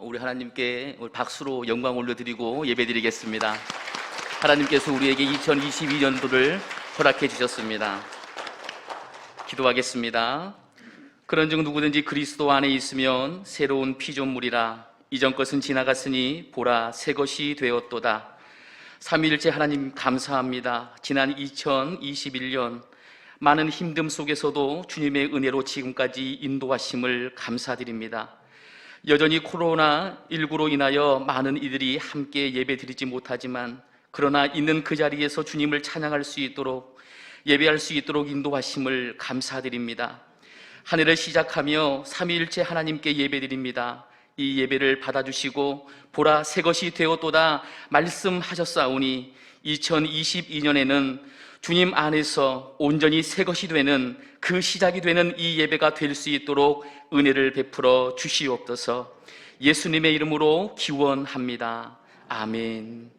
우리 하나님께 오늘 박수로 영광 올려드리고 예배드리겠습니다. 하나님께서 우리에게 2022년도를 허락해 주셨습니다. 기도하겠습니다. 그런즉 누구든지 그리스도 안에 있으면 새로운 피조물이라. 이전 것은 지나갔으니 보라 새 것이 되었도다. 삼위일체 하나님 감사합니다. 지난 2021년 많은 힘듦 속에서도 주님의 은혜로 지금까지 인도하심을 감사드립니다. 여전히 코로나19로 인하여 많은 이들이 함께 예배드리지 못하지만 그러나 있는 그 자리에서 주님을 찬양할 수 있도록 예배할 수 있도록 인도하심을 감사드립니다. 한 해를 시작하며 삼위일체 하나님께 예배드립니다. 이 예배를 받아주시고 보라 새 것이 되었도다 말씀하셨사오니 2022년에는 주님 안에서 온전히 새 것이 되는 그 시작이 되는 이 예배가 될 수 있도록 은혜를 베풀어 주시옵소서. 예수님의 이름으로 기원합니다. 아멘.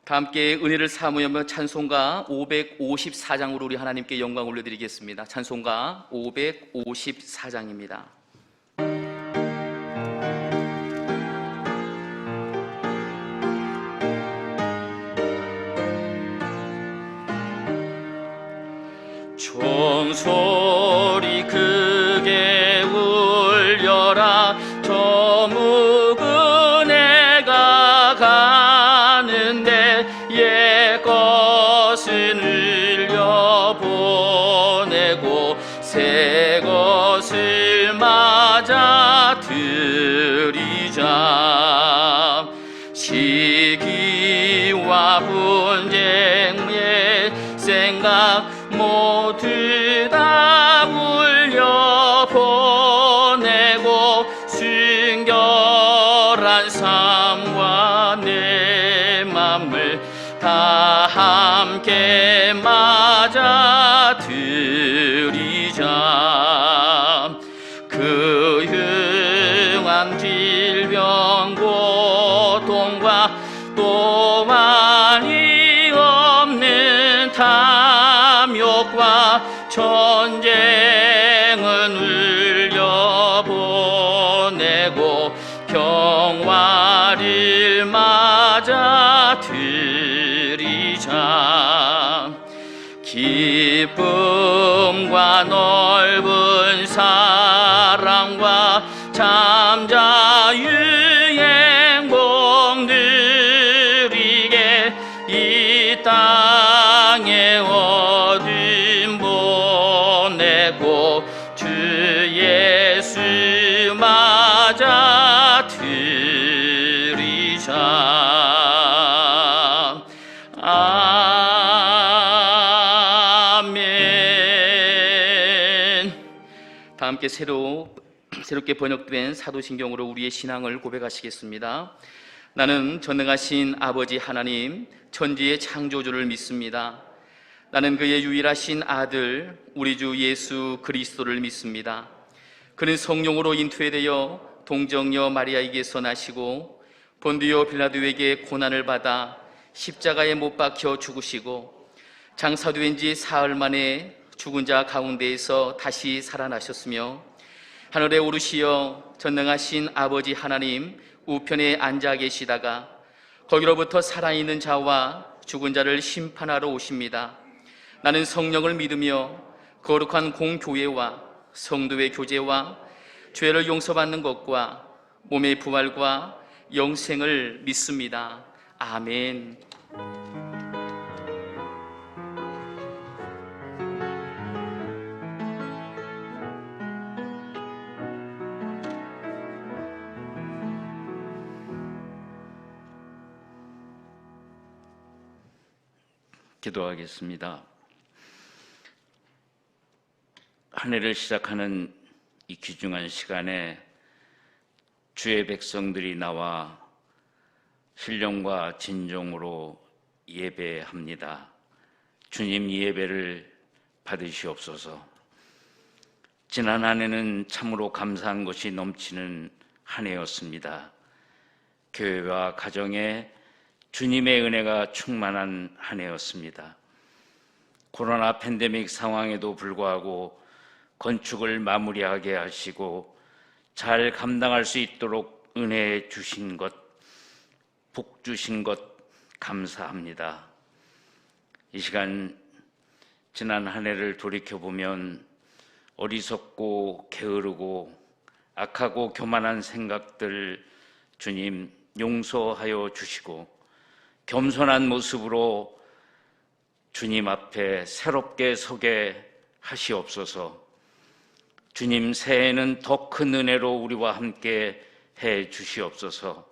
다 함께 은혜를 사모하며 찬송가 554장으로 우리 하나님께 영광 올려드리겠습니다. 찬송가 554장입니다. 종소리 크게 울려라. 저 묵은 해가 가는데 옛 것은 흘려보내고 새 것을 맞아 들이자. 시기와 분쟁의 생각 모두 다 울려보내고 순결한 삶과 내 맘을 다 함께 맞아 들이자. 그 흉한 질병 고통과 또 많이 없는 탐욕과 전쟁은 울려보내고 평화를 맞아 들이자. 기쁨과 넓은 사랑과 참 자유의 행복 누리게 이 땅에 어둠 보내고 주 예수 맞아 들이자. 아멘. 다 함께 새롭게 번역된 사도신경으로 우리의 신앙을 고백하시겠습니다. 나는 전능하신 아버지 하나님 천지의 창조주를 믿습니다. 나는 그의 유일하신 아들 우리 주 예수 그리스도를 믿습니다. 그는 성령으로 잉태되어 동정녀 마리아에게서 나시고 본디오 빌라도에게 고난을 받아 십자가에 못 박혀 죽으시고 장사된 지 사흘 만에 죽은 자 가운데에서 다시 살아나셨으며 하늘에 오르시어 전능하신 아버지 하나님 우편에 앉아 계시다가 거기로부터 살아있는 자와 죽은 자를 심판하러 오십니다. 나는 성령을 믿으며 거룩한 공교회와 성도의 교제와 죄를 용서받는 것과 몸의 부활과 영생을 믿습니다. 아멘. 기도하겠습니다. 한 해를 시작하는 이 귀중한 시간에 주의 백성들이 나와 신령과 진정으로 예배합니다. 주님, 이 예배를 받으시옵소서. 지난 한 해는 참으로 감사한 것이 넘치는 한 해였습니다. 교회와 가정에 주님의 은혜가 충만한 한 해였습니다. 코로나 팬데믹 상황에도 불구하고 건축을 마무리하게 하시고 잘 감당할 수 있도록 은혜 주신 것, 복 주신 것 감사합니다. 이 시간 지난 한 해를 돌이켜보면 어리석고 게으르고 악하고 교만한 생각들 주님 용서하여 주시고 겸손한 모습으로 주님 앞에 새롭게 서게 하시옵소서. 주님, 새해에는 더 큰 은혜로 우리와 함께 해 주시옵소서.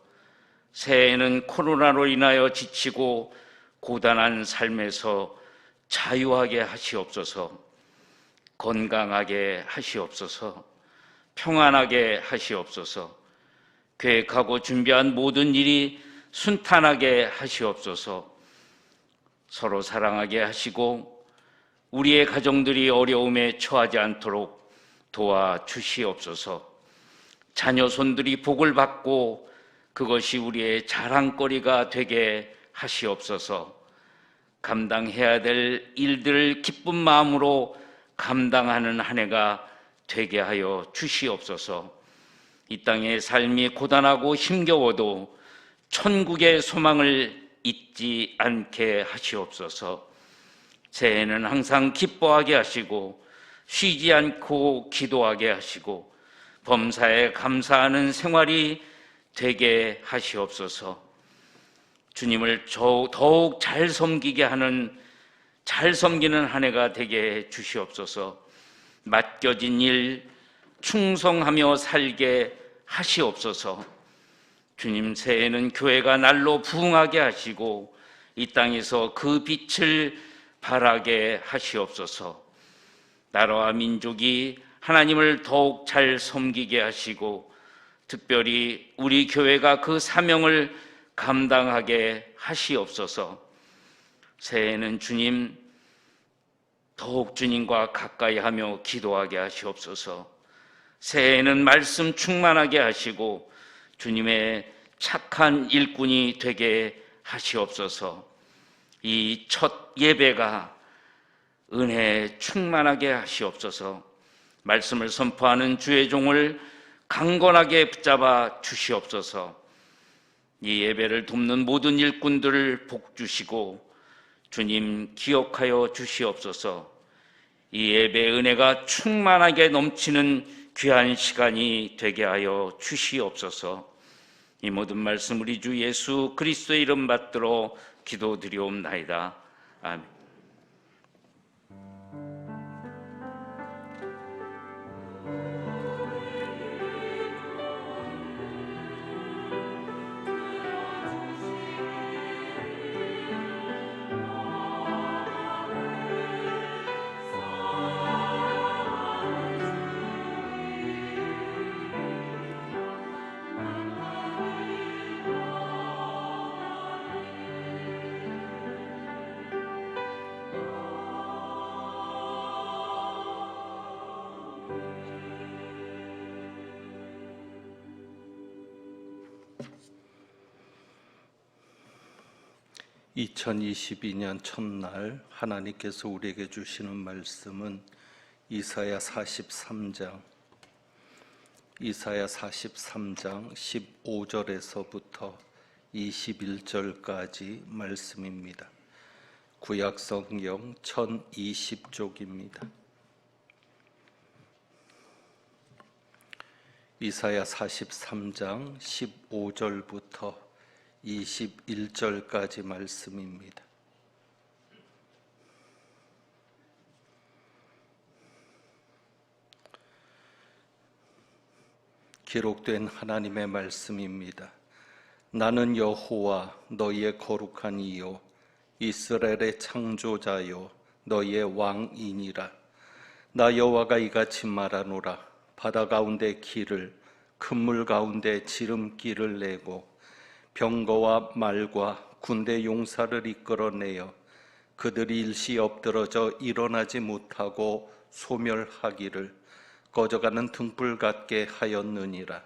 새해에는 코로나로 인하여 지치고 고단한 삶에서 자유하게 하시옵소서. 건강하게 하시옵소서. 평안하게 하시옵소서. 계획하고 준비한 모든 일이 순탄하게 하시옵소서. 서로 사랑하게 하시고 우리의 가정들이 어려움에 처하지 않도록 도와주시옵소서. 자녀 손들이 복을 받고 그것이 우리의 자랑거리가 되게 하시옵소서. 감당해야 될 일들을 기쁜 마음으로 감당하는 한 해가 되게 하여 주시옵소서. 이 땅의 삶이 고단하고 힘겨워도 천국의 소망을 잊지 않게 하시옵소서. 새해에는 항상 기뻐하게 하시고 쉬지 않고 기도하게 하시고 범사에 감사하는 생활이 되게 하시옵소서. 주님을 더욱 잘 섬기게 하는 잘 섬기는 한 해가 되게 주시옵소서. 맡겨진 일 충성하며 살게 하시옵소서. 주님, 새해에는 교회가 날로 부흥하게 하시고 이 땅에서 그 빛을 발하게 하시옵소서. 나라와 민족이 하나님을 더욱 잘 섬기게 하시고 특별히 우리 교회가 그 사명을 감당하게 하시옵소서. 새해에는 주님, 더욱 주님과 가까이 하며 기도하게 하시옵소서. 새해에는 말씀 충만하게 하시고 주님의 착한 일꾼이 되게 하시옵소서. 이 첫 예배가 은혜 충만하게 하시옵소서. 말씀을 선포하는 주의 종을 강건하게 붙잡아 주시옵소서. 이 예배를 돕는 모든 일꾼들을 복 주시고 주님 기억하여 주시옵소서. 이 예배의 은혜가 충만하게 넘치는 귀한 시간이 되게 하여 주시옵소서. 이 모든 말씀 우리 주 예수 그리스도의 이름 받들어 기도드리옵나이다. 아멘. 2022년 첫날 하나님께서 우리에게 주시는 말씀은 이사야 43장 15절에서부터 21절까지 말씀입니다. 구약성경 1020쪽입니다. 이사야 43장 15절부터 21절까지 말씀입니다. 기록된 하나님의 말씀입니다. 나는 여호와 너희의 거룩한 이요 이스라엘의 창조자요 너희의 왕이니라. 나 여호와가 이같이 말하노라. 바다 가운데 길을, 큰 물 가운데 지름길을 내고 병거와 말과 군대 용사를 이끌어내어 그들이 일시 엎드러져 일어나지 못하고 소멸하기를 꺼져가는 등불 같게 하였느니라.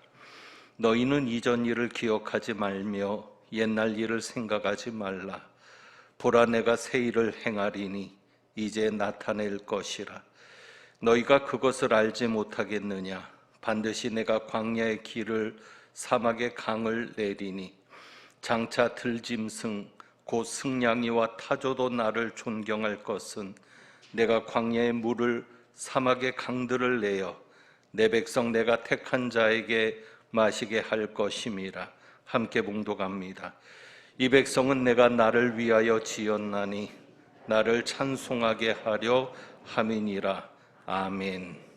너희는 이전 일을 기억하지 말며 옛날 일을 생각하지 말라. 보라, 내가 새 일을 행하리니 이제 나타낼 것이라. 너희가 그것을 알지 못하겠느냐? 반드시 내가 광야의 길을, 사막의 강을 내리니 장차 들짐승 곧 승냥이와 타조도 나를 존경할 것은 내가 광야의 물을, 사막의 강들을 내어 내 백성 내가 택한 자에게 마시게 할 것임이라. 함께 봉독합니다. 이 백성은 내가 나를 위하여 지었나니 나를 찬송하게 하려 함이니라. 아멘.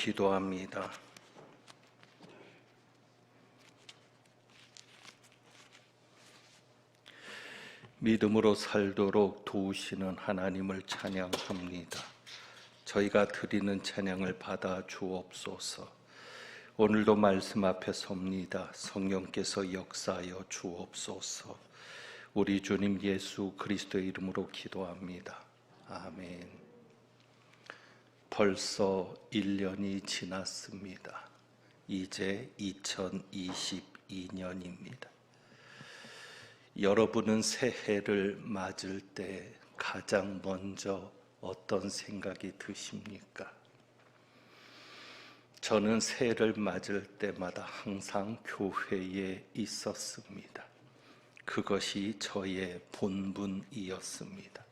기도합니다. 믿음으로 살도록 도우시는 하나님을 찬양합니다. 저희가 드리는 찬양을 받아 주옵소서. 오늘도 말씀 앞에 섭니다. 성령께서 역사하여 주옵소서. 우리 주님 예수 그리스도의 이름으로 기도합니다. 아멘. 벌써 1년이 지났습니다. 이제 2022년입니다. 여러분은 새해를 맞을 때 가장 먼저 어떤 생각이 드십니까? 저는 새해를 맞을 때마다 항상 교회에 있었습니다. 그것이 저의 본분이었습니다.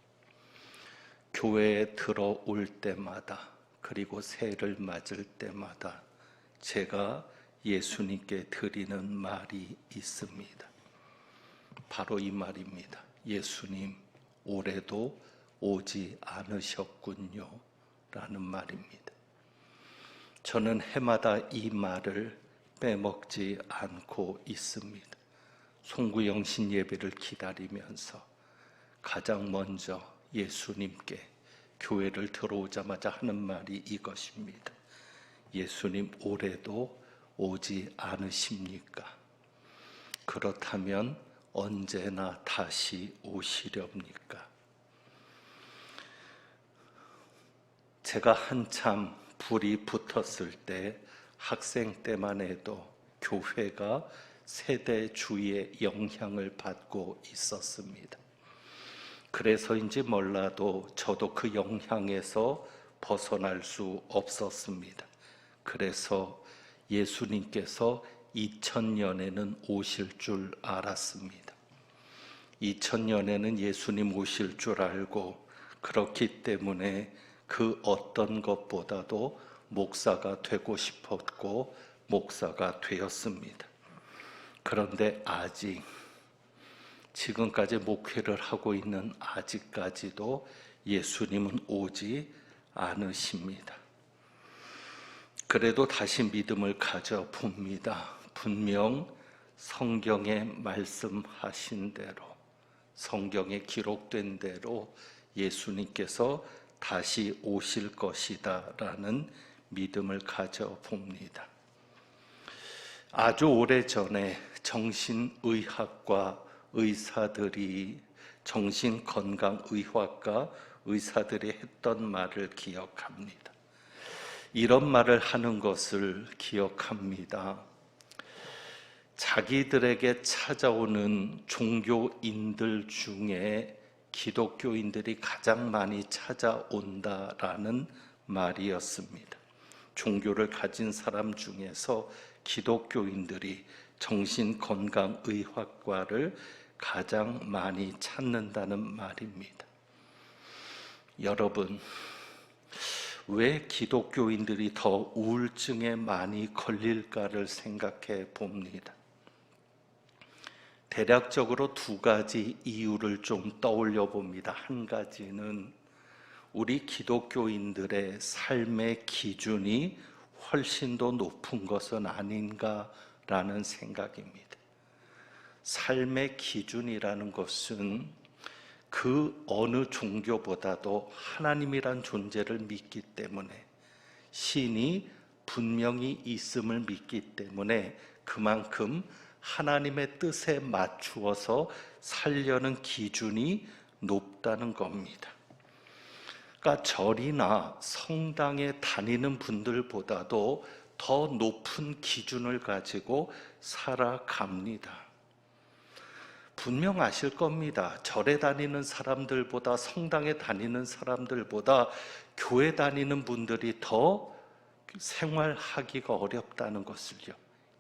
교회에 들어올 때마다 그리고 새해를 맞을 때마다 제가 예수님께 드리는 말이 있습니다. 바로 이 말입니다. 예수님, 올해도 오지 않으셨군요. 라는 말입니다. 저는 해마다 이 말을 빼먹지 않고 있습니다. 송구영신 예배를 기다리면서 가장 먼저 예수님께 교회를 들어오자마자 하는 말이 이것입니다. 예수님, 올해도 오지 않으십니까? 그렇다면 언제나 다시 오시렵니까? 제가 한참 불이 붙었을 때 학생 때만 해도 교회가 세대주의의 영향을 받고 있었습니다. 그래서인지 몰라도 저도 그 영향에서 벗어날 수 없었습니다. 그래서 예수님께서 2000년에는 오실 줄 알았습니다. 2000년에는 예수님 오실 줄 알고 그렇기 때문에 그 어떤 것보다도 목사가 되고 싶었고 목사가 되었습니다. 그런데 아직 지금까지 목회를 하고 있는 아직까지도 예수님은 오지 않으십니다. 그래도 다시 믿음을 가져봅니다. 분명 성경에 말씀하신 대로, 성경에 기록된 대로 예수님께서 다시 오실 것이다 라는 믿음을 가져봅니다. 아주 오래전에 정신의학과 의사들이, 정신건강의학과 의사들이 했던 말을 기억합니다. 이런 말을 하는 것을 기억합니다. 자기들에게 찾아오는 종교인들 중에 기독교인들이 가장 많이 찾아온다라는 말이었습니다. 종교를 가진 사람 중에서 기독교인들이 정신건강의학과를 가장 많이 찾는다는 말입니다. 여러분, 왜 기독교인들이 더 우울증에 많이 걸릴까를 생각해 봅니다. 대략적으로 두 가지 이유를 좀 떠올려 봅니다. 한 가지는 우리 기독교인들의 삶의 기준이 훨씬 더 높은 것은 아닌가라는 생각입니다. 삶의 기준이라는 것은 그 어느 종교보다도 하나님이란 존재를 믿기 때문에, 신이 분명히 있음을 믿기 때문에 그만큼 하나님의 뜻에 맞추어서 살려는 기준이 높다는 겁니다. 그러니까 절이나 성당에 다니는 분들보다도 더 높은 기준을 가지고 살아갑니다. 분명 아실 겁니다. 절에 다니는 사람들보다, 성당에 다니는 사람들보다 교회 다니는 분들이 더 생활하기가 어렵다는 것을요.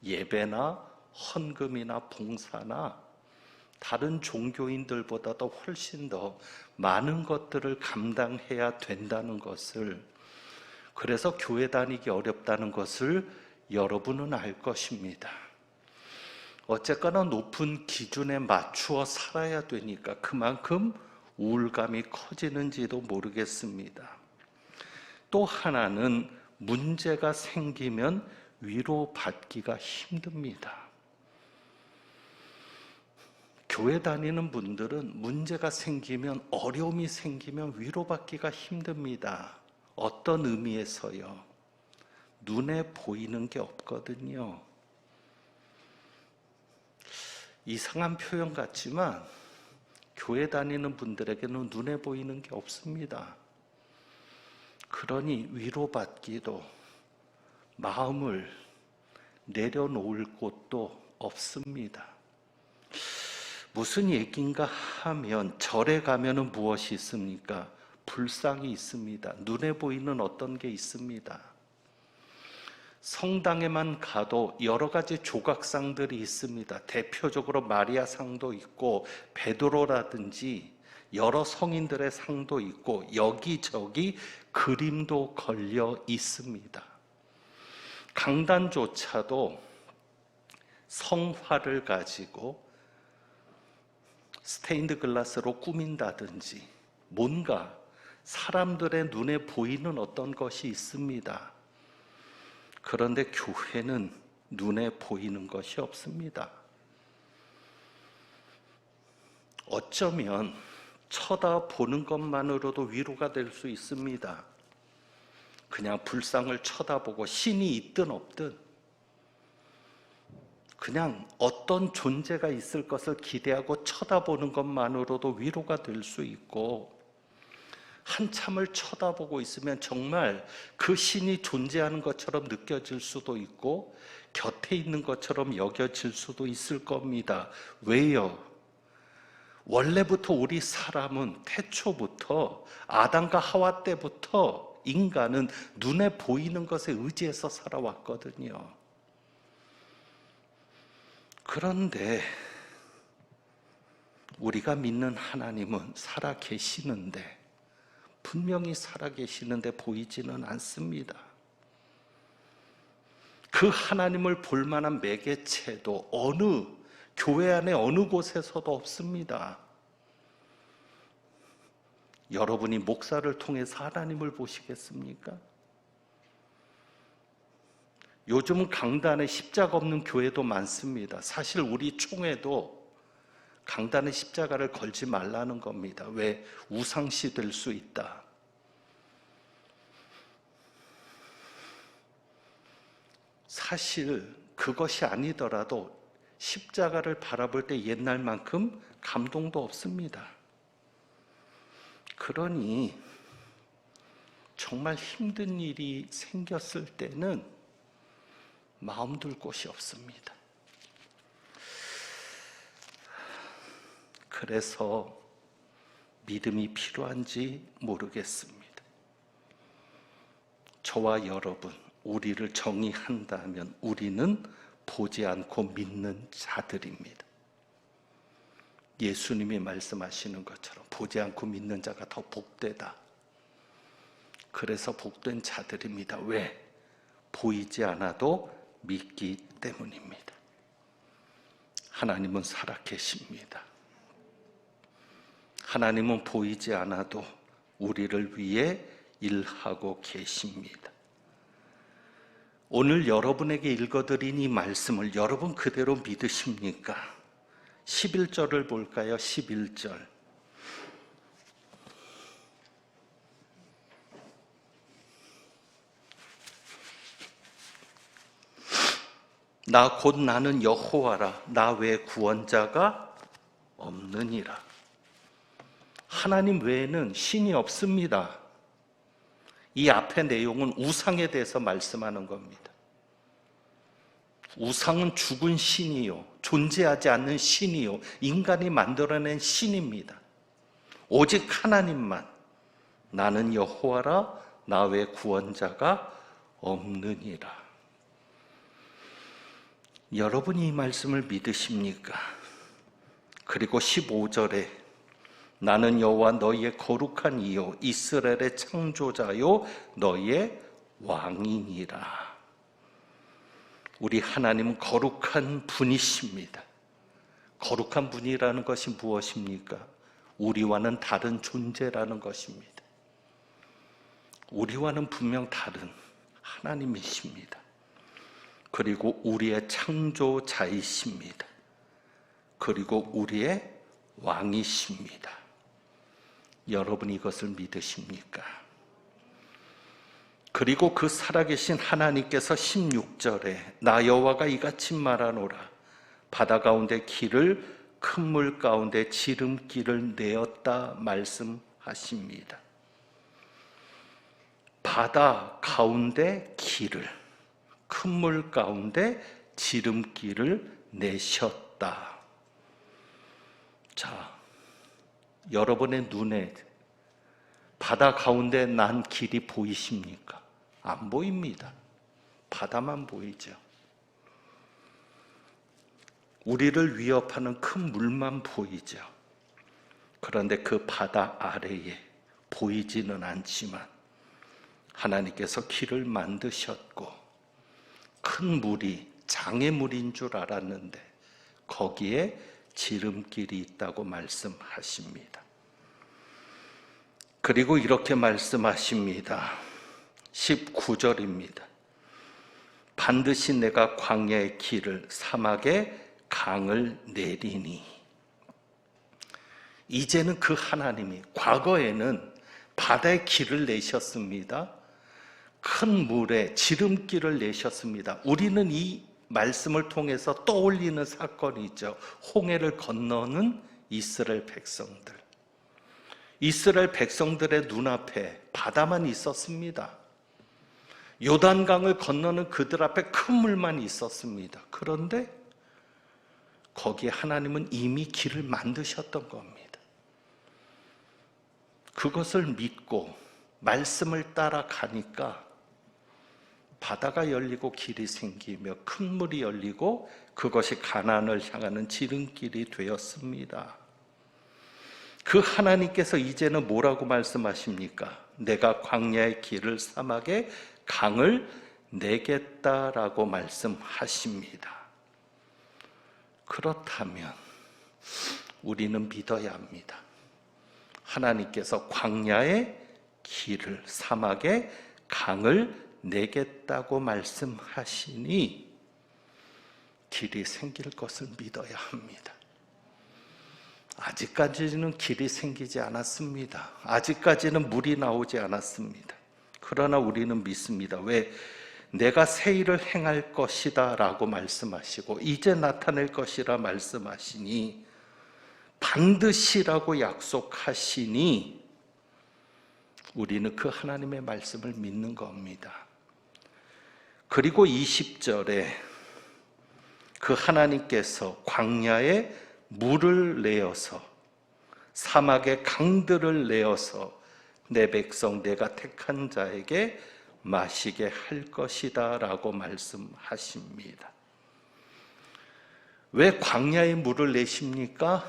예배나 헌금이나 봉사나 다른 종교인들보다도 훨씬 더 많은 것들을 감당해야 된다는 것을, 그래서 교회 다니기 어렵다는 것을 여러분은 알 것입니다. 어쨌거나 높은 기준에 맞추어 살아야 되니까 그만큼 우울감이 커지는지도 모르겠습니다. 또 하나는 문제가 생기면 위로받기가 힘듭니다. 교회 다니는 분들은 문제가 생기면, 어려움이 생기면 위로받기가 힘듭니다. 어떤 의미에서요? 눈에 보이는 게 없거든요. 이상한 표현 같지만 교회 다니는 분들에게는 눈에 보이는 게 없습니다. 그러니 위로받기도, 마음을 내려놓을 곳도 없습니다. 무슨 얘기인가 하면, 절에 가면은 무엇이 있습니까? 불상이 있습니다. 눈에 보이는 어떤 게 있습니다. 성당에만 가도 여러 가지 조각상들이 있습니다. 대표적으로 마리아 상도 있고, 베드로라든지 여러 성인들의 상도 있고, 여기저기 그림도 걸려 있습니다. 강단조차도 성화를 가지고 스테인드 글라스로 꾸민다든지 뭔가 사람들의 눈에 보이는 어떤 것이 있습니다. 그런데 교회는 눈에 보이는 것이 없습니다. 어쩌면 쳐다보는 것만으로도 위로가 될 수 있습니다. 그냥 불상을 쳐다보고 신이 있든 없든 그냥 어떤 존재가 있을 것을 기대하고 쳐다보는 것만으로도 위로가 될 수 있고, 한참을 쳐다보고 있으면 정말 그 신이 존재하는 것처럼 느껴질 수도 있고 곁에 있는 것처럼 여겨질 수도 있을 겁니다. 왜요? 원래부터 우리 사람은 태초부터 아담과 하와 때부터 인간은 눈에 보이는 것에 의지해서 살아왔거든요. 그런데 우리가 믿는 하나님은 살아 계시는데, 분명히 살아 계시는데 보이지는 않습니다. 그 하나님을 볼 만한 매개체도 어느 교회 안에 어느 곳에서도 없습니다. 여러분이 목사를 통해서 하나님을 보시겠습니까? 요즘 강단에 십자가 없는 교회도 많습니다. 사실 우리 총회도 강단에 십자가를 걸지 말라는 겁니다. 왜? 우상시 될 수 있다. 사실 그것이 아니더라도 십자가를 바라볼 때 옛날만큼 감동도 없습니다. 그러니 정말 힘든 일이 생겼을 때는 마음 둘 곳이 없습니다. 그래서 믿음이 필요한지 모르겠습니다. 저와 여러분, 우리를 정의한다면 우리는 보지 않고 믿는 자들입니다. 예수님이 말씀하시는 것처럼 보지 않고 믿는 자가 더 복되다. 그래서 복된 자들입니다. 왜? 보이지 않아도 믿기 때문입니다. 하나님은 살아계십니다. 하나님은 보이지 않아도 우리를 위해 일하고 계십니다. 오늘 여러분에게 읽어드린 이 말씀을 여러분 그대로 믿으십니까? 11절을 볼까요? 11절. 나 곧 나는 여호와라. 나 외에 구원자가 없느니라. 하나님 외에는 신이 없습니다. 이 앞의 내용은 우상에 대해서 말씀하는 겁니다. 우상은 죽은 신이요, 존재하지 않는 신이요, 인간이 만들어낸 신입니다. 오직 하나님만, 나는 여호와라, 나 외에 구원자가 없느니라. 여러분이 이 말씀을 믿으십니까? 그리고 15절에 나는 여호와 너희의 거룩한 이요 이스라엘의 창조자요 너희의 왕이니라. 우리 하나님은 거룩한 분이십니다. 거룩한 분이라는 것이 무엇입니까? 우리와는 다른 존재라는 것입니다. 우리와는 분명 다른, 하나님이십니다. 그리고 우리의 창조자이십니다. 그리고 우리의 왕이십니다. 여러분 이것을 믿으십니까? 그리고 그 살아계신 하나님께서 16절에 나 여호와가 이같이 말하노라 바다 가운데 길을 큰 물 가운데 지름길을 내었다 말씀하십니다. 바다 가운데 길을 큰 물 가운데 지름길을 내셨다. 자, 여러분의 눈에 바다 가운데 난 길이 보이십니까? 안 보입니다. 바다만 보이죠. 우리를 위협하는 큰 물만 보이죠. 그런데 그 바다 아래에 보이지는 않지만 하나님께서 길을 만드셨고 큰 물이 장애물인 줄 알았는데 거기에 지름길이 있다고 말씀하십니다. 그리고 이렇게 말씀하십니다. 19절입니다. 반드시 내가 광야의 길을 사막에 강을 내리니. 이제는 그 하나님이 과거에는 바다의 길을 내셨습니다. 큰 물에 지름길을 내셨습니다. 우리는 이 말씀을 통해서 떠올리는 사건이죠. 홍해를 건너는 이스라엘 백성들. 이스라엘 백성들의 눈앞에 바다만 있었습니다. 요단강을 건너는 그들 앞에 큰 물만 있었습니다. 그런데 거기에 하나님은 이미 길을 만드셨던 겁니다. 그것을 믿고 말씀을 따라가니까 바다가 열리고 길이 생기며 큰 물이 열리고 그것이 가나안을 향하는 지름길이 되었습니다. 그 하나님께서 이제는 뭐라고 말씀하십니까? 내가 광야의 길을 사막에 강을 내겠다라고 말씀하십니다. 그렇다면 우리는 믿어야 합니다. 하나님께서 광야의 길을 사막에 강을 내겠다고 말씀하시니 길이 생길 것을 믿어야 합니다. 아직까지는 길이 생기지 않았습니다. 아직까지는 물이 나오지 않았습니다. 그러나 우리는 믿습니다. 왜? 내가 새 일을 행할 것이다 라고 말씀하시고 이제 나타낼 것이라 말씀하시니 반드시라고 약속하시니 우리는 그 하나님의 말씀을 믿는 겁니다. 그리고 20절에 그 하나님께서 광야에 물을 내어서 사막에 강들을 내어서 내 백성 내가 택한 자에게 마시게 할 것이다 라고 말씀하십니다. 왜 광야에 물을 내십니까?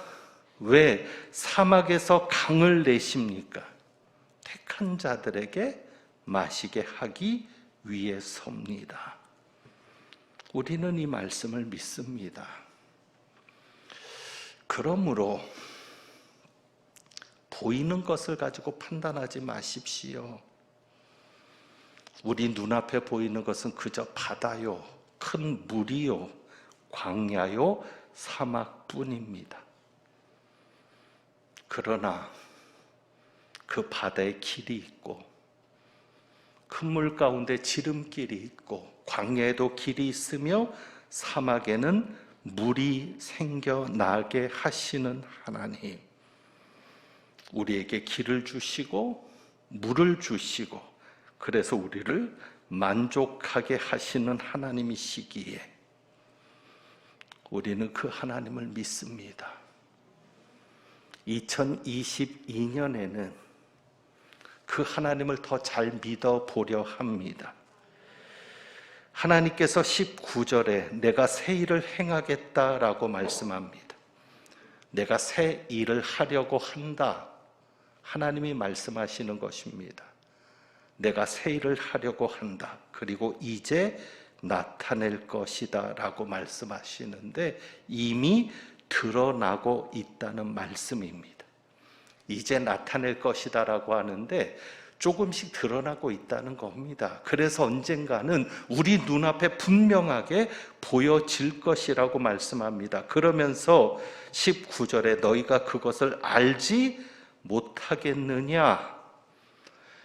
왜 사막에서 강을 내십니까? 택한 자들에게 마시게 하기 위해서입니다. 우리는 이 말씀을 믿습니다. 그러므로 보이는 것을 가지고 판단하지 마십시오. 우리 눈앞에 보이는 것은 그저 바다요, 큰 물이요, 광야요, 사막뿐입니다. 그러나 그 바다에 길이 있고 큰 물 가운데 지름길이 있고 광야에도 길이 있으며 사막에는 물이 생겨나게 하시는 하나님, 우리에게 길을 주시고 물을 주시고 그래서 우리를 만족하게 하시는 하나님이시기에 우리는 그 하나님을 믿습니다. 2022년에는 그 하나님을 더 잘 믿어보려 합니다. 하나님께서 19절에 내가 새 일을 행하겠다라고 말씀합니다. 내가 새 일을 하려고 한다. 하나님이 말씀하시는 것입니다. 내가 새 일을 하려고 한다. 그리고 이제 나타낼 것이다 라고 말씀하시는데 이미 드러나고 있다는 말씀입니다. 이제 나타낼 것이다 라고 하는데 조금씩 드러나고 있다는 겁니다. 그래서 언젠가는 우리 눈앞에 분명하게 보여질 것이라고 말씀합니다. 그러면서 19절에 너희가 그것을 알지 못하겠느냐?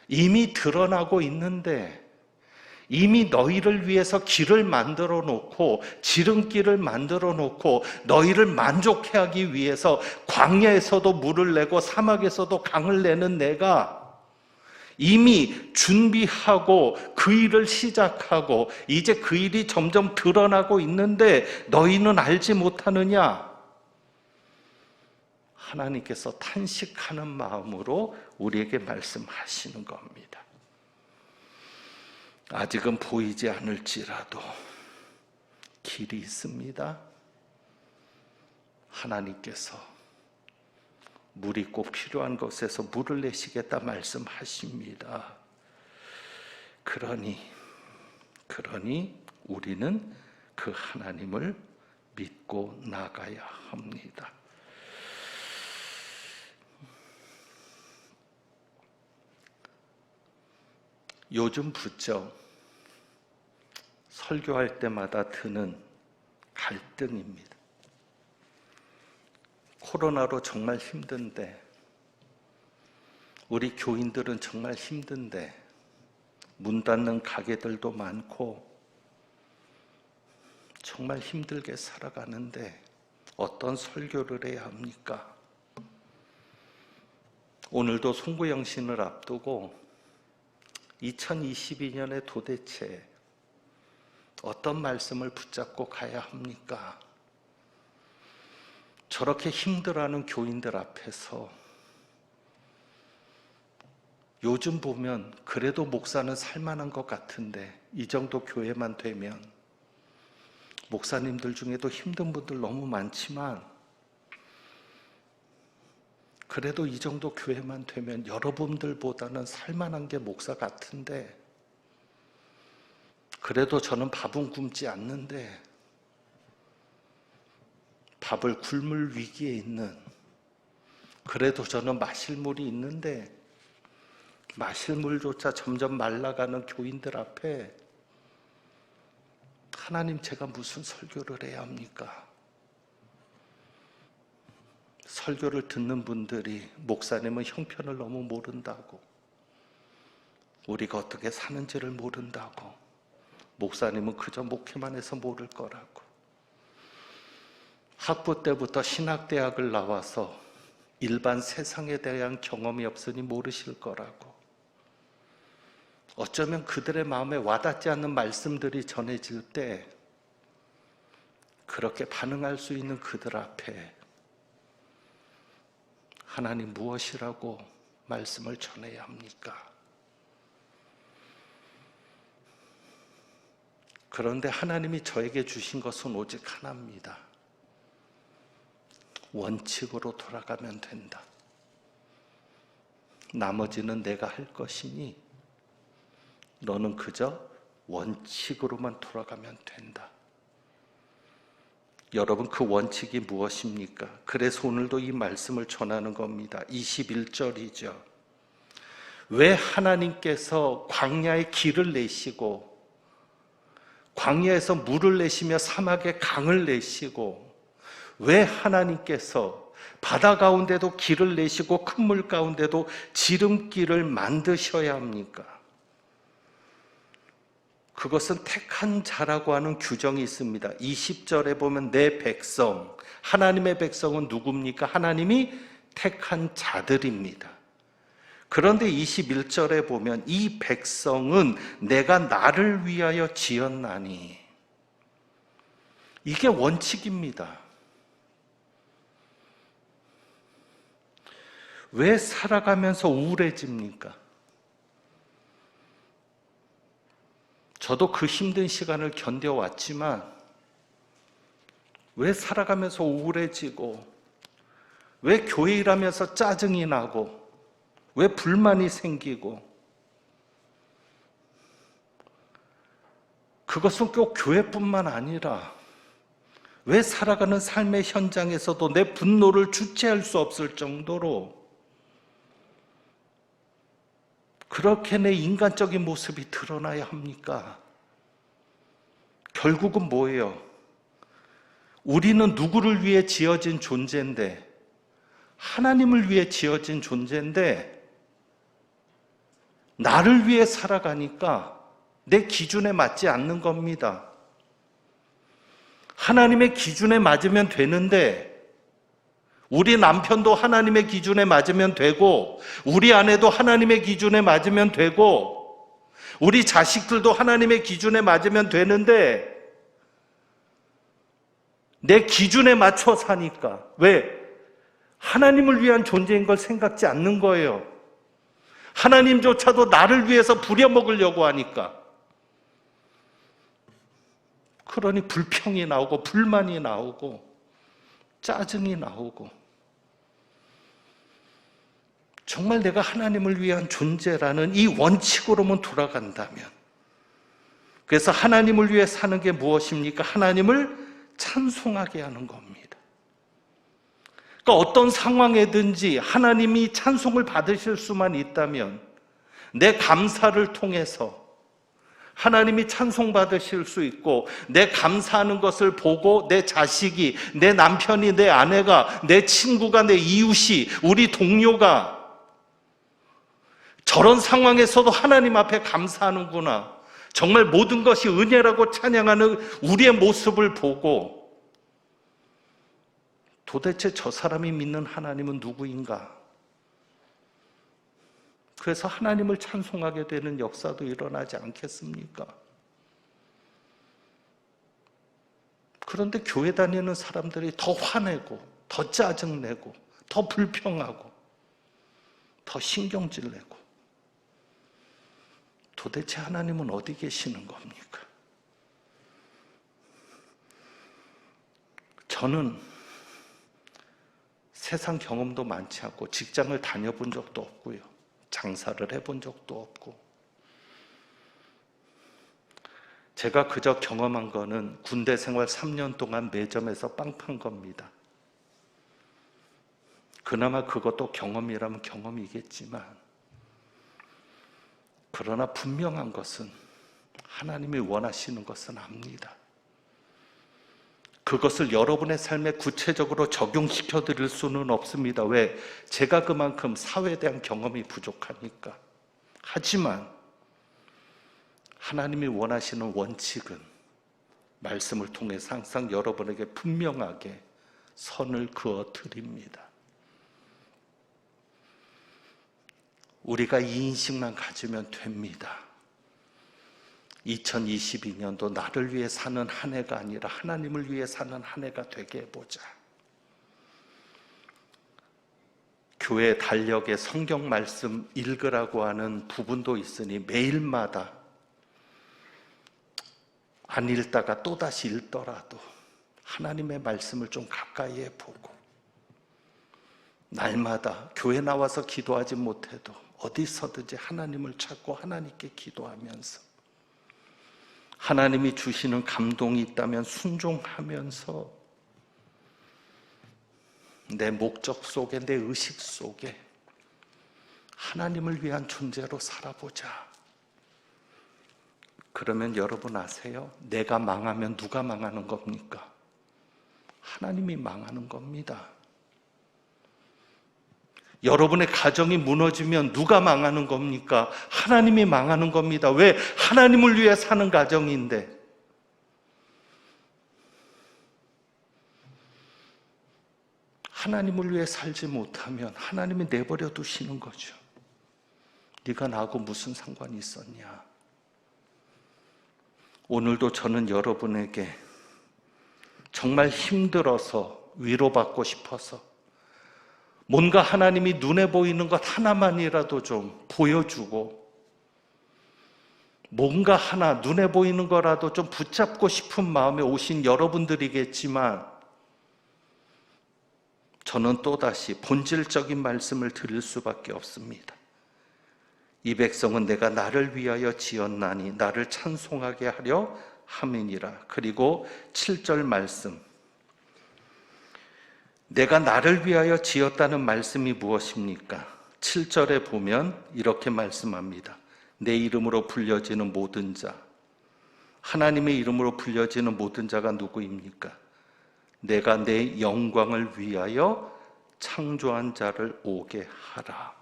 이미 드러나고 있는데, 이미 너희를 위해서 길을 만들어 놓고 지름길을 만들어 놓고 너희를 만족해 하기 위해서 광야에서도 물을 내고 사막에서도 강을 내는 내가 이미 준비하고 그 일을 시작하고 이제 그 일이 점점 드러나고 있는데 너희는 알지 못하느냐? 하나님께서 탄식하는 마음으로 우리에게 말씀하시는 겁니다. 아직은 보이지 않을지라도 길이 있습니다. 하나님께서 물이 꼭 필요한 곳에서 물을 내시겠다 말씀하십니다. 그러니 우리는 그 하나님을 믿고 나가야 합니다. 요즘 부쩍 설교할 때마다 드는 갈등입니다. 코로나로 정말 힘든데, 우리 교인들은 정말 힘든데, 문 닫는 가게들도 많고, 정말 힘들게 살아가는데, 어떤 설교를 해야 합니까? 오늘도 송구영신을 앞두고, 2022년에 도대체 어떤 말씀을 붙잡고 가야 합니까? 저렇게 힘들어하는 교인들 앞에서 요즘 보면 그래도 목사는 살만한 것 같은데 이 정도 교회만 되면, 목사님들 중에도 힘든 분들 너무 많지만 그래도 이 정도 교회만 되면 여러분들보다는 살만한 게 목사 같은데, 그래도 저는 밥은 굶지 않는데 밥을 굶을 위기에 있는, 그래도 저는 마실 물이 있는데 마실 물조차 점점 말라가는 교인들 앞에 하나님, 제가 무슨 설교를 해야 합니까? 설교를 듣는 분들이 목사님은 형편을 너무 모른다고, 우리가 어떻게 사는지를 모른다고, 목사님은 그저 목회만 해서 모를 거라고, 학부 때부터 신학대학을 나와서 일반 세상에 대한 경험이 없으니 모르실 거라고, 어쩌면 그들의 마음에 와닿지 않는 말씀들이 전해질 때 그렇게 반응할 수 있는 그들 앞에 하나님 무엇이라고 말씀을 전해야 합니까? 그런데 하나님이 저에게 주신 것은 오직 하나입니다. 원칙으로 돌아가면 된다. 나머지는 내가 할 것이니 너는 그저 원칙으로만 돌아가면 된다. 여러분, 그 원칙이 무엇입니까? 그래서 오늘도 이 말씀을 전하는 겁니다. 21절이죠. 왜 하나님께서 광야에 길을 내시고 광야에서 물을 내시며 사막에 강을 내시고, 왜 하나님께서 바다 가운데도 길을 내시고 큰 물 가운데도 지름길을 만드셔야 합니까? 그것은 택한 자라고 하는 규정이 있습니다. 20절에 보면 내 백성, 하나님의 백성은 누굽니까? 하나님이 택한 자들입니다. 그런데 21절에 보면 이 백성은 내가 나를 위하여 지었나니, 이게 원칙입니다. 왜 살아가면서 우울해집니까? 저도 그 힘든 시간을 견뎌왔지만 왜 살아가면서 우울해지고, 왜 교회 일하면서 짜증이 나고, 왜 불만이 생기고, 그것은 꼭 교회뿐만 아니라 왜 살아가는 삶의 현장에서도 내 분노를 주체할 수 없을 정도로 그렇게 내 인간적인 모습이 드러나야 합니까? 결국은 뭐예요? 우리는 누구를 위해 지어진 존재인데, 하나님을 위해 지어진 존재인데, 나를 위해 살아가니까 내 기준에 맞지 않는 겁니다. 하나님의 기준에 맞으면 되는데, 우리 남편도 하나님의 기준에 맞으면 되고, 우리 아내도 하나님의 기준에 맞으면 되고, 우리 자식들도 하나님의 기준에 맞으면 되는데, 내 기준에 맞춰 사니까. 왜? 하나님을 위한 존재인 걸 생각지 않는 거예요. 하나님조차도 나를 위해서 부려먹으려고 하니까. 그러니 불평이 나오고 불만이 나오고 짜증이 나오고, 정말 내가 하나님을 위한 존재라는 이 원칙으로만 돌아간다면, 그래서 하나님을 위해 사는 게 무엇입니까? 하나님을 찬송하게 하는 겁니다. 그러니까 어떤 상황에든지 하나님이 찬송을 받으실 수만 있다면, 내 감사를 통해서 하나님이 찬송받으실 수 있고, 내 감사하는 것을 보고 내 자식이, 내 남편이, 내 아내가, 내 친구가, 내 이웃이, 우리 동료가 저런 상황에서도 하나님 앞에 감사하는구나, 정말 모든 것이 은혜라고 찬양하는 우리의 모습을 보고, 도대체 저 사람이 믿는 하나님은 누구인가? 그래서 하나님을 찬송하게 되는 역사도 일어나지 않겠습니까? 그런데 교회 다니는 사람들이 더 화내고, 더 짜증내고, 더 불평하고, 더 신경질 내고, 도대체 하나님은 어디 계시는 겁니까? 저는 세상 경험도 많지 않고, 직장을 다녀본 적도 없고요, 장사를 해본 적도 없고, 제가 그저 경험한 거는 군대 생활 3년 동안 매점에서 빵 판 겁니다. 그나마 그것도 경험이라면 경험이겠지만, 그러나 분명한 것은 하나님이 원하시는 것은 압니다. 그것을 여러분의 삶에 구체적으로 적용시켜 드릴 수는 없습니다. 왜? 제가 그만큼 사회에 대한 경험이 부족하니까. 하지만 하나님이 원하시는 원칙은 말씀을 통해서 항상 여러분에게 분명하게 선을 그어 드립니다. 우리가 이 인식만 가지면 됩니다. 2022년도 나를 위해 사는 한 해가 아니라 하나님을 위해 사는 한 해가 되게 해보자. 교회 달력에 성경 말씀 읽으라고 하는 부분도 있으니 매일마다 안 읽다가 또다시 읽더라도 하나님의 말씀을 좀 가까이 해보고, 날마다 교회 나와서 기도하지 못해도 어디서든지 하나님을 찾고 하나님께 기도하면서, 하나님이 주시는 감동이 있다면 순종하면서, 내 목적 속에, 내 의식 속에 하나님을 위한 존재로 살아보자. 그러면 여러분 아세요? 내가 망하면 누가 망하는 겁니까? 하나님이 망하는 겁니다. 여러분의 가정이 무너지면 누가 망하는 겁니까? 하나님이 망하는 겁니다. 왜? 하나님을 위해 사는 가정인데. 하나님을 위해 살지 못하면 하나님이 내버려 두시는 거죠. 네가 나하고 무슨 상관이 있었냐? 오늘도 저는 여러분에게 정말 힘들어서 위로받고 싶어서 뭔가 하나님이 눈에 보이는 것 하나만이라도 좀 보여주고, 뭔가 하나 눈에 보이는 거라도 좀 붙잡고 싶은 마음에 오신 여러분들이겠지만, 저는 또다시 본질적인 말씀을 드릴 수밖에 없습니다. 이 백성은 내가 나를 위하여 지었나니 나를 찬송하게 하려 함이니라. 그리고 7절 말씀, 내가 나를 위하여 지었다는 말씀이 무엇입니까? 7절에 보면 이렇게 말씀합니다. 내 이름으로 불려지는 모든 자. 하나님의 이름으로 불려지는 모든 자가 누구입니까? 내가 내 영광을 위하여 창조한 자를 오게 하라.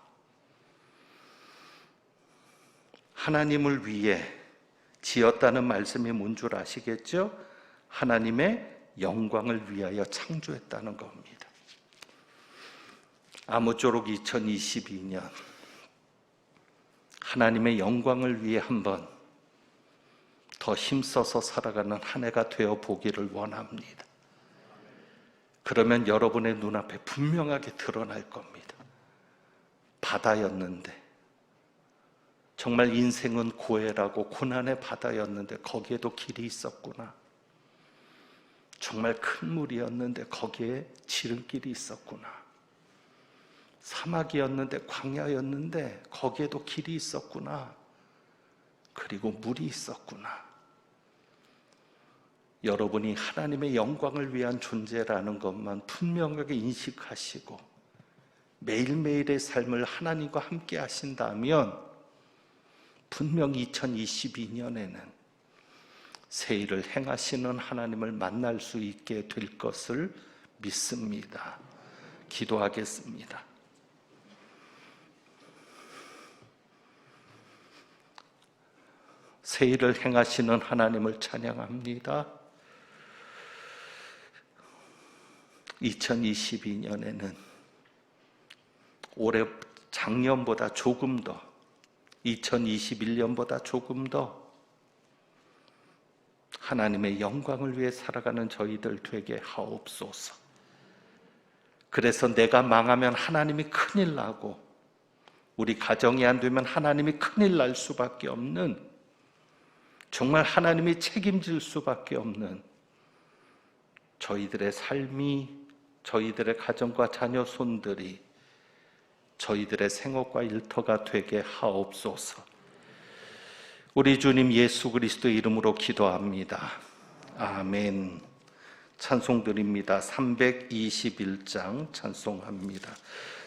하나님을 위해 지었다는 말씀이 뭔 줄 아시겠죠? 하나님의 영광을 위하여 창조했다는 겁니다. 아무쪼록 2022년 하나님의 영광을 위해 한번 더 힘써서 살아가는 한 해가 되어 보기를 원합니다. 그러면 여러분의 눈앞에 분명하게 드러날 겁니다. 바다였는데, 정말 인생은 고해라고 고난의 바다였는데 거기에도 길이 있었구나. 정말 큰 물이었는데 거기에 지름길이 있었구나. 사막이었는데, 광야였는데 거기에도 길이 있었구나. 그리고 물이 있었구나. 여러분이 하나님의 영광을 위한 존재라는 것만 분명하게 인식하시고 매일매일의 삶을 하나님과 함께 하신다면 분명 2022년에는 새 일을 행하시는 하나님을 만날 수 있게 될 것을 믿습니다. 기도하겠습니다. 새 일을 행하시는 하나님을 찬양합니다. 2022년에는 올해 작년보다 조금 더, 2021년보다 조금 더 하나님의 영광을 위해 살아가는 저희들 되게 하옵소서. 그래서 내가 망하면 하나님이 큰일 나고, 우리 가정이 안 되면 하나님이 큰일 날 수밖에 없는, 정말 하나님이 책임질 수밖에 없는 저희들의 삶이, 저희들의 가정과 자녀 손들이 저희들의 생업과 일터가 되게 하옵소서. 우리 주님 예수 그리스도 이름으로 기도합니다. 아멘. 찬송 드립니다. 321장 찬송합니다.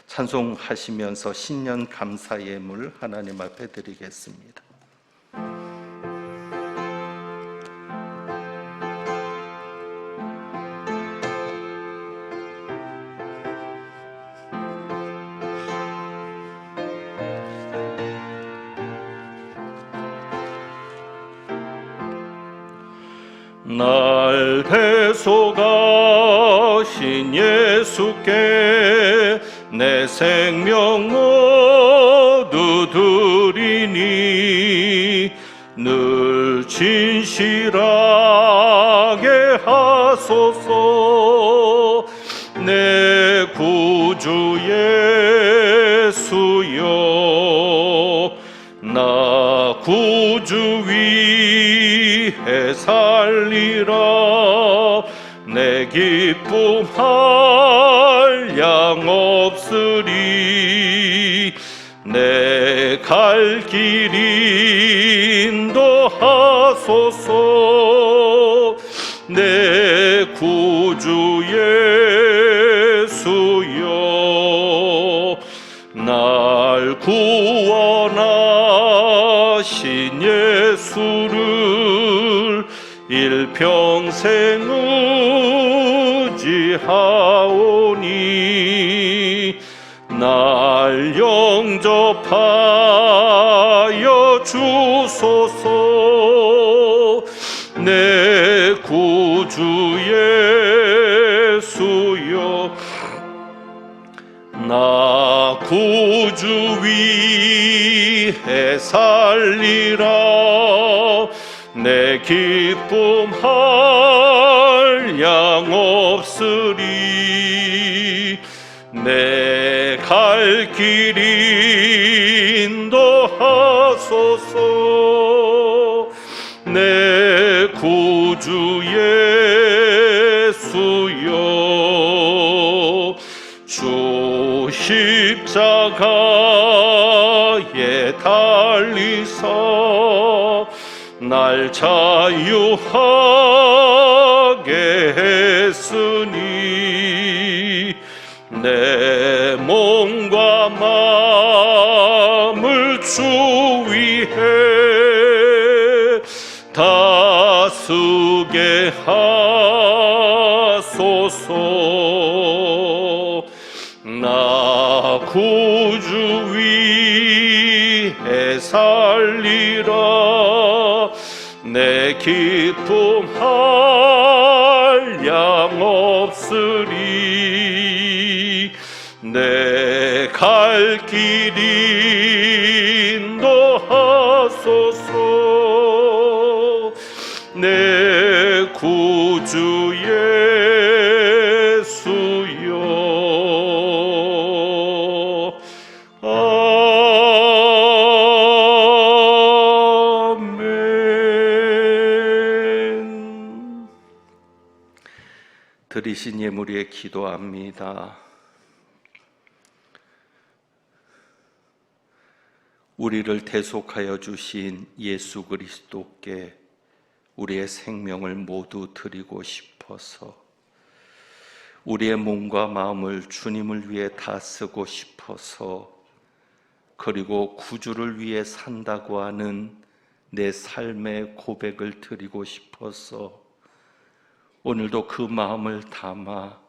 찬송하시면서 신년 감사 예물 하나님 앞에 드리겠습니다. 날 대속하신 예수께 내 생명 모두 드리니 늘 진실하게 하소서. 내 구주 예수여, 나 구주 위해 살리라. 내 기쁨 한량 없으리. 내 갈 길 인도하소서. 내 구주 예수여, 날 구원하신 예수를 일평생 의지하오니 날 영접하여 주소서. 내 구주 예수여, 나 구주 위해 살리라. 내 기쁨 한량 없으리. 내 갈 길 인도하소서. 내 구주 예수여, 주 십자가에 달리사 날 자유하게 했으니 내 몸과 마음을 주 위해 다스게 하소서. 나 구주 위해 살리라. 내 기쁨 한량 없으리. 내 갈 길 인도하소서. 내 구주 예수여. 아멘. 드리신 예물 위에 기도합니다. 우리를 대속하여 주신 예수 그리스도께 우리의 생명을 모두 드리고 싶어서, 우리의 몸과 마음을 주님을 위해 다 쓰고 싶어서, 그리고 구주를 위해 산다고 하는 내 삶의 고백을 드리고 싶어서 오늘도 그 마음을 담아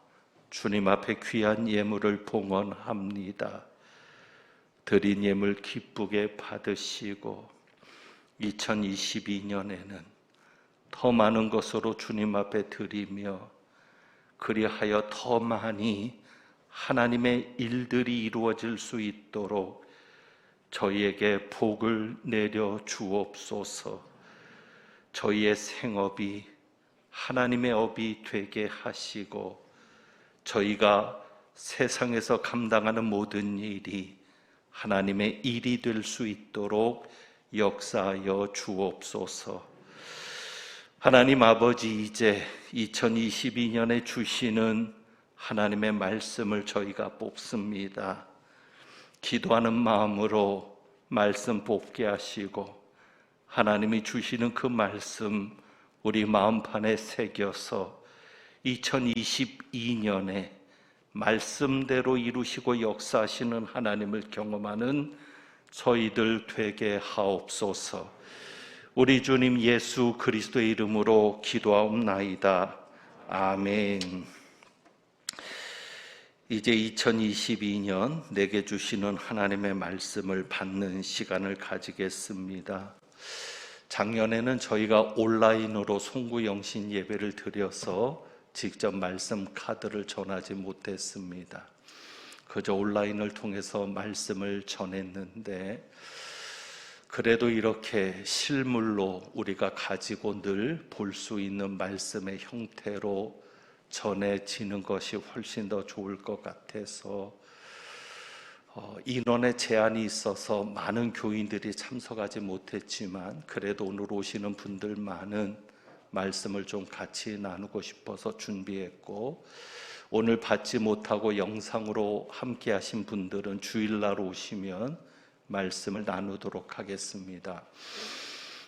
주님 앞에 귀한 예물을 봉헌합니다. 드린 예물 기쁘게 받으시고 2022년에는 더 많은 것으로 주님 앞에 드리며, 그리하여 더 많이 하나님의 일들이 이루어질 수 있도록 저희에게 복을 내려 주옵소서. 저희의 생업이 하나님의 업이 되게 하시고, 저희가 세상에서 감당하는 모든 일이 하나님의 일이 될 수 있도록 역사하여 주옵소서. 하나님 아버지, 이제 2022년에 주시는 하나님의 말씀을 저희가 뽑습니다. 기도하는 마음으로 말씀 뽑게 하시고, 하나님이 주시는 그 말씀 우리 마음판에 새겨서 2022년에 말씀대로 이루시고 역사하시는 하나님을 경험하는 저희들 되게 하옵소서. 우리 주님 예수 그리스도의 이름으로 기도하옵나이다. 아멘. 이제 2022년 내게 주시는 하나님의 말씀을 받는 시간을 가지겠습니다. 작년에는 저희가 온라인으로 송구영신 예배를 드려서 직접 말씀 카드를 전하지 못했습니다. 그저 온라인을 통해서 말씀을 전했는데, 그래도 이렇게 실물로 우리가 가지고 늘 볼 수 있는 말씀의 형태로 전해지는 것이 훨씬 더 좋을 것 같아서 인원의 제한이 있어서 많은 교인들이 참석하지 못했지만, 그래도 오늘 오시는 분들만은 말씀을 좀 같이 나누고 싶어서 준비했고, 오늘 받지 못하고 영상으로 함께 하신 분들은 주일날 오시면 말씀을 나누도록 하겠습니다.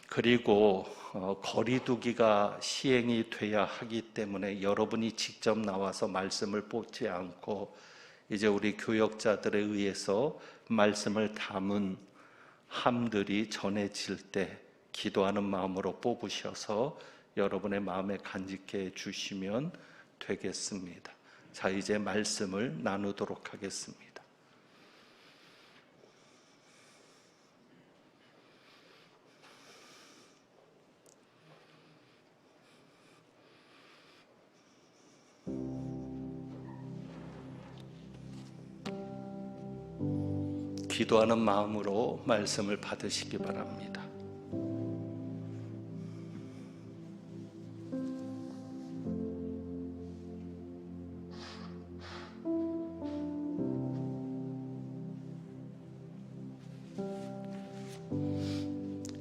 그리고 거리두기가 시행이 돼야 하기 때문에 여러분이 직접 나와서 말씀을 뽑지 않고 이제 우리 교역자들에 의해서 말씀을 담은 함들이 전해질 때 기도하는 마음으로 뽑으셔서 여러분의 마음에 간직해 주시면 되겠습니다. 자, 이제 말씀을 나누도록 하겠습니다. 기도하는 마음으로 말씀을 받으시기 바랍니다.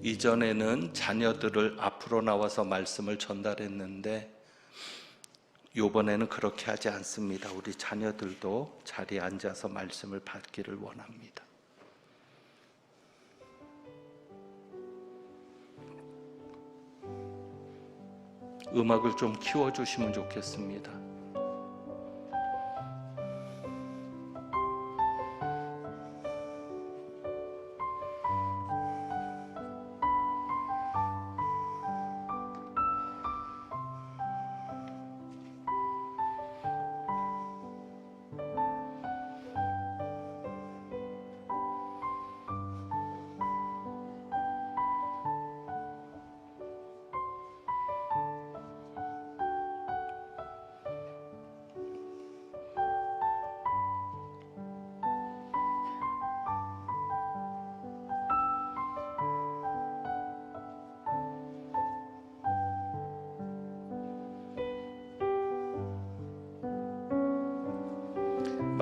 이전에는 자녀들을 앞으로 나와서 말씀을 전달했는데 이번에는 그렇게 하지 않습니다. 우리 자녀들도 자리에 앉아서 말씀을 받기를 원합니다. 음악을 좀 키워주시면 좋겠습니다.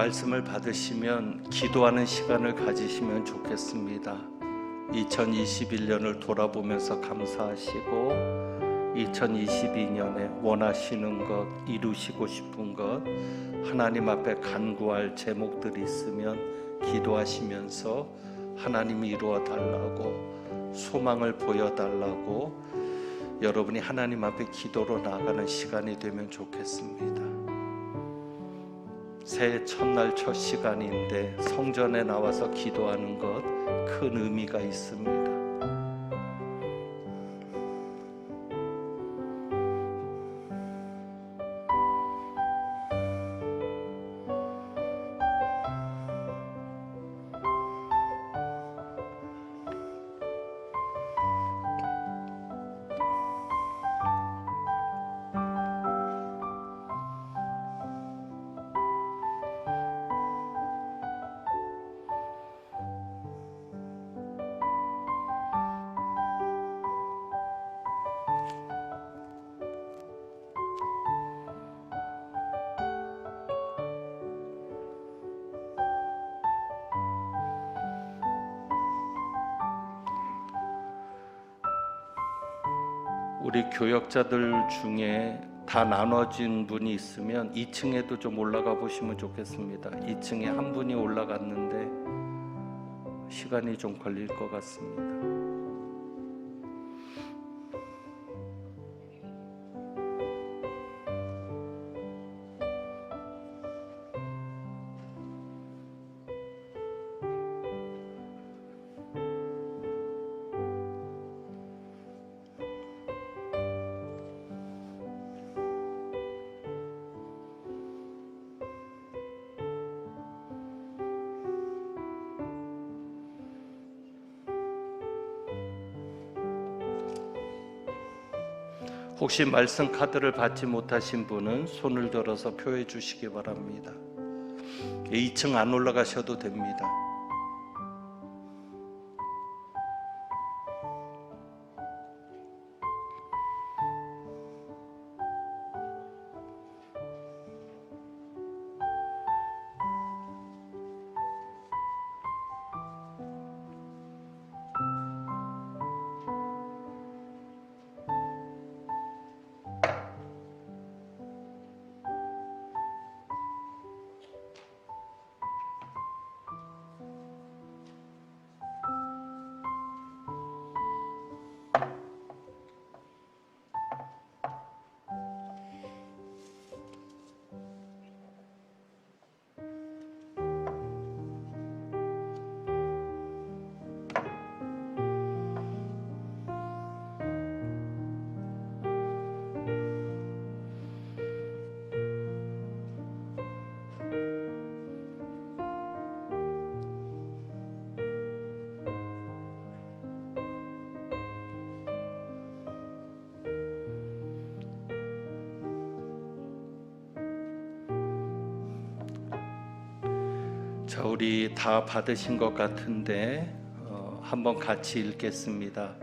말씀을 받으시면 기도하는 시간을 가지시면 좋겠습니다. 2021년을 돌아보면서 감사하시고 2022년에 원하시는 것, 이루시고 싶은 것, 하나님 앞에 간구할 제목들이 있으면 기도하시면서 하나님이 이루어 달라고, 소망을 보여달라고 여러분이 하나님 앞에 기도로 나아가는 시간이 되면 좋겠습니다. 새해 첫날 첫 시간인데 성전에 나와서 기도하는 것 큰 의미가 있습니다. 우리 교역자들 중에 다 나눠진 분이 있으면 2층에도 좀 올라가 보시면 좋겠습니다. 2층에 한 분이 올라갔는데 시간이 좀 걸릴 것 같습니다. 혹시 말씀 카드를 받지 못하신 분은 손을 들어서 표해 주시기 바랍니다. 2층 안 올라가셔도 됩니다. 자, 우리 다 받으신 것 같은데 한번 같이 읽겠습니다.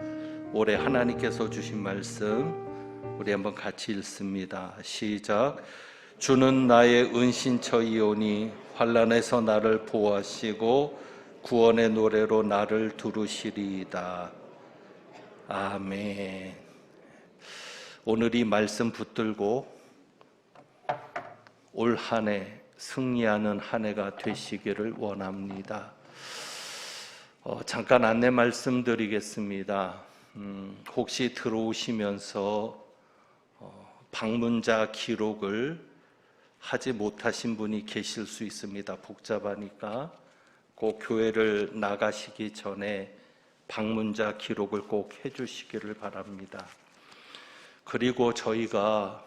올해 하나님께서 주신 말씀 우리 한번 같이 읽습니다. 시작. 주는 나의 은신처이오니 환난에서 나를 보호하시고 구원의 노래로 나를 두르시리이다. 아멘. 오늘 이 말씀 붙들고 올 한 해 승리하는 한 해가 되시기를 원합니다. 잠깐 안내 말씀드리겠습니다. 혹시 들어오시면서 방문자 기록을 하지 못하신 분이 계실 수 있습니다. 복잡하니까 꼭 교회를 나가시기 전에 방문자 기록을 꼭 해주시기를 바랍니다. 그리고 저희가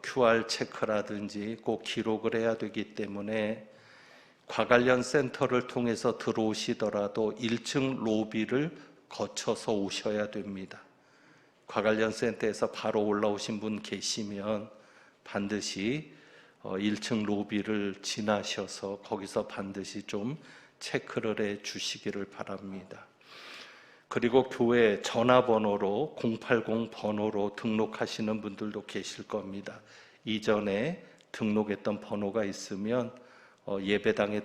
QR 체크라든지 꼭 기록을 해야 되기 때문에 과관련 센터를 통해서 들어오시더라도 1층 로비를 거쳐서 오셔야 됩니다. 과관련 센터에서 바로 올라오신 분 계시면 반드시 1층 로비를 지나셔서 거기서 반드시 좀 체크를 해 주시기를 바랍니다. 그리고 교회 전화번호로 080 번호로 등록하시는 분들도 계실 겁니다. 이전에 등록했던 번호가 있으면 예배당에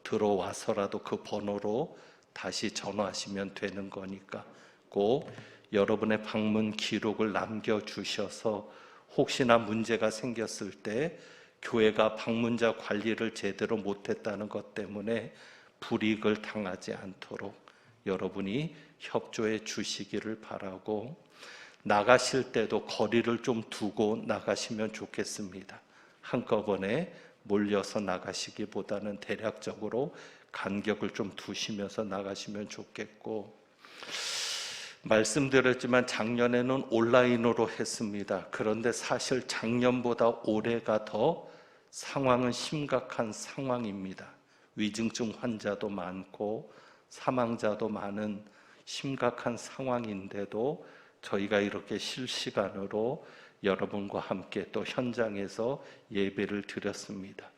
들어와서라도 그 번호로 다시 전화하시면 되는 거니까 꼭 여러분의 방문 기록을 남겨주셔서 혹시나 문제가 생겼을 때 교회가 방문자 관리를 제대로 못했다는 것 때문에 불이익을 당하지 않도록 여러분이 협조해 주시기를 바라고, 나가실 때도 거리를 좀 두고 나가시면 좋겠습니다. 한꺼번에 몰려서 나가시기보다는 대략적으로 간격을 좀 두시면서 나가시면 좋겠고, 말씀드렸지만 작년에는 온라인으로 했습니다. 그런데 사실 작년보다 올해가 더 상황은 심각한 상황입니다. 위중증 환자도 많고 사망자도 많은 심각한 상황인데도 저희가 이렇게 실시간으로 여러분과 함께 또 현장에서 예배를 드렸습니다.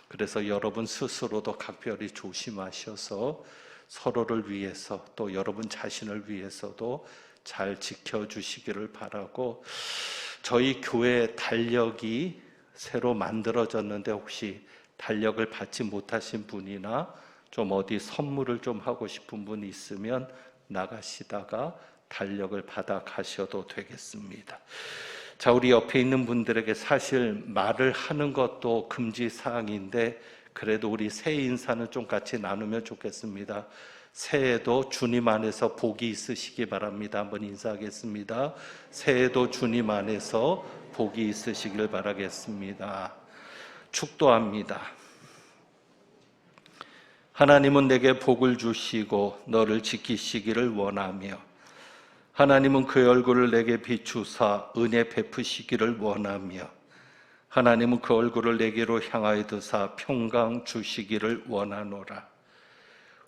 그래서 여러분 스스로도 각별히 조심하셔서 서로를 위해서 또 여러분 자신을 위해서도 잘 지켜주시기를 바라고, 저희 교회 달력이 새로 만들어졌는데 혹시 달력을 받지 못하신 분이나 좀 어디 선물을 좀 하고 싶은 분이 있으면 나가시다가 달력을 받아 가셔도 되겠습니다. 자, 우리 옆에 있는 분들에게 사실 말을 하는 것도 금지 사항인데 그래도 우리 새해 인사는 좀 같이 나누면 좋겠습니다. 새해도 주님 안에서 복이 있으시기 바랍니다. 한번 인사하겠습니다. 새해도 주님 안에서 복이 있으시길 바라겠습니다. 축도합니다. 하나님은 내게 복을 주시고 너를 지키시기를 원하며, 하나님은 그의 얼굴을 내게 비추사 은혜 베푸시기를 원하며, 하나님은 그 얼굴을 내게로 향하여 드사 평강 주시기를 원하노라.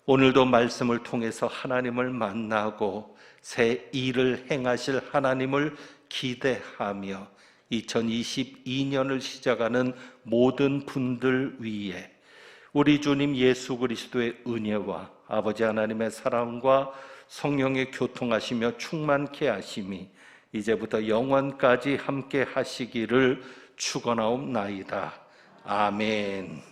오늘도 말씀을 통해서 하나님을 만나고 새 일을 행하실 하나님을 기대하며 2022년을 시작하는 모든 분들 위에 우리 주님 예수 그리스도의 은혜와 아버지 하나님의 사랑과 성령의 교통하시며 충만케 하심이 이제부터 영원까지 함께 하시기를 축원하옵나이다. 아멘.